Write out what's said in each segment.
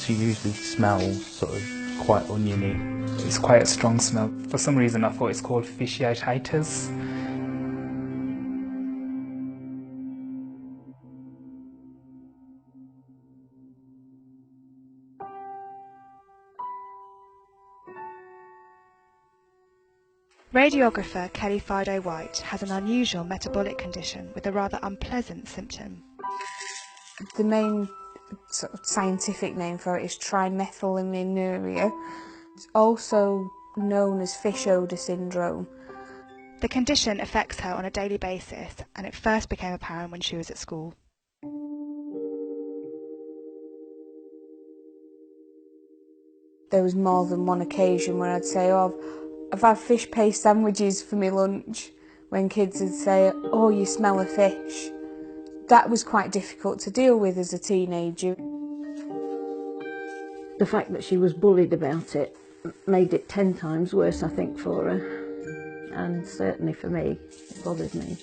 she usually smells sort of quite oniony. It's quite a strong smell. For some reason I thought it's called fishy-itis. Radiographer Kelly Fido-White has an unusual metabolic condition with a rather unpleasant symptom. The main sort of scientific name for it is TMAU. It's also known as fish odour syndrome. The condition affects her on a daily basis, and it first became apparent when she was at school. There was more than one occasion where I'd say, oh, I've had fish paste sandwiches for my lunch, when kids would say, oh, you smell of fish. That was quite difficult to deal with as a teenager. The fact that she was bullied about it made it 10 times worse, I think, for her. And certainly for me, it bothered me.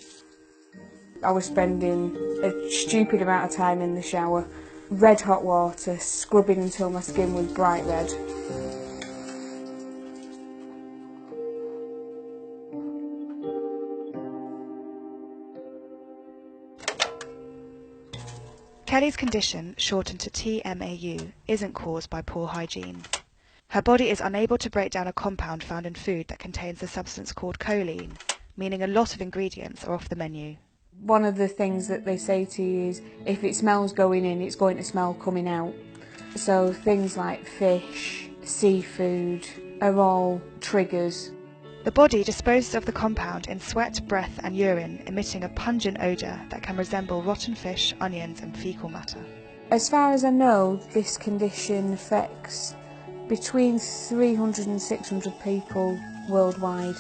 I was spending a stupid amount of time in the shower, red hot water, scrubbing until my skin was bright red. Kelly's condition, shortened to TMAU, isn't caused by poor hygiene. Her body is unable to break down a compound found in food that contains a substance called choline, meaning a lot of ingredients are off the menu. One of the things that they say to you is, if it smells going in, it's going to smell coming out. So things like fish, seafood are all triggers. The body disposes of the compound in sweat, breath and urine, emitting a pungent odour that can resemble rotten fish, onions and faecal matter. As far as I know, this condition affects between 300 and 600 people worldwide.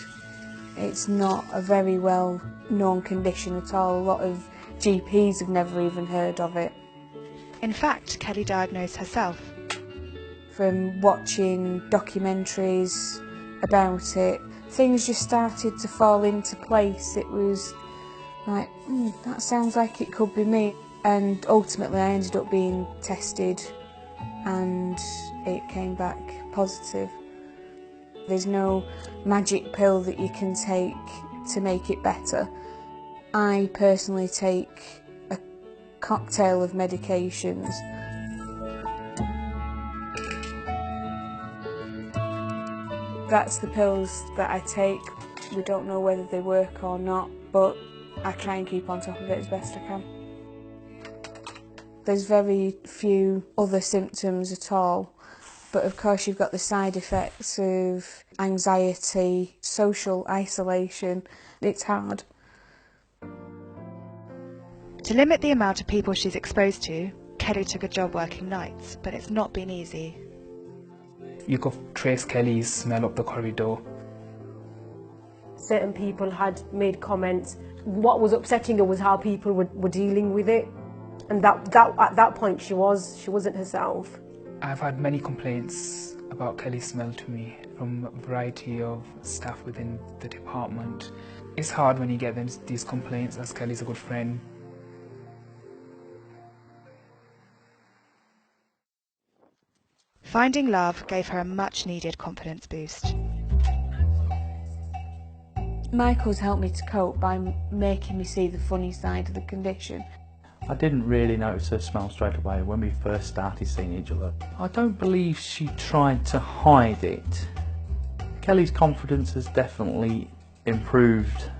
It's not a very well known condition at all. A lot of GPs have never even heard of it. In fact, Kelly diagnosed herself. From watching documentaries about it, things just started to fall into place. It was like, that sounds like it could be me. And ultimately I ended up being tested and it came back positive. There's no magic pill that you can take to make it better. I personally take a cocktail of medications. That's the pills that I take. We don't know whether they work or not, but I try and keep on top of it as best I can. There's very few other symptoms at all, but of course you've got the side effects of anxiety, social isolation. It's hard. To limit the amount of people she's exposed to, Kelly took a job working nights, but it's not been easy. You could trace Kelly's smell up the corridor. Certain people had made comments. What was upsetting her was how people were dealing with it, and that at that point she wasn't herself. I've had many complaints about Kelly's smell to me from a variety of staff within the department. It's hard when you get these complaints, as Kelly's a good friend. Finding love gave her a much-needed confidence boost. Michael's helped me to cope by making me see the funny side of the condition. I didn't really notice her smell straight away when we first started seeing each other. I don't believe she tried to hide it. Kelly's confidence has definitely improved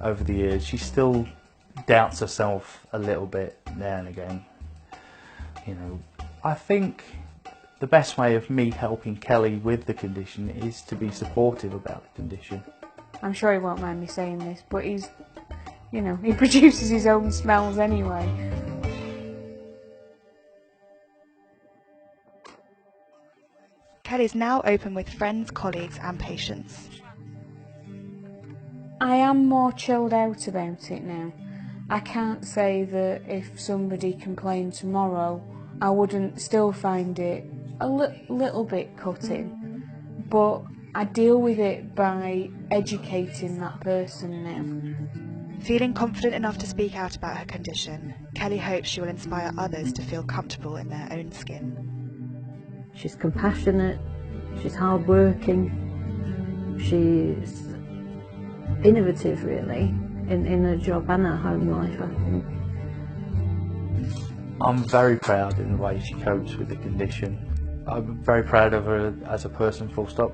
over the years. She still doubts herself a little bit now and again. You know, I think the best way of me helping Kelly with the condition is to be supportive about the condition. I'm sure he won't mind me saying this, but he produces his own smells anyway. Kelly's now open with friends, colleagues and patients. I am more chilled out about it now. I can't say that if somebody complained tomorrow, I wouldn't still find it a little bit cutting, but I deal with it by educating that person now. Feeling confident enough to speak out about her condition, Kelly hopes she will inspire others to feel comfortable in their own skin. She's compassionate, she's hardworking, she's innovative really in her job and her home life, I think. I'm very proud in the way she copes with the condition. I'm very proud of her as a person, full stop.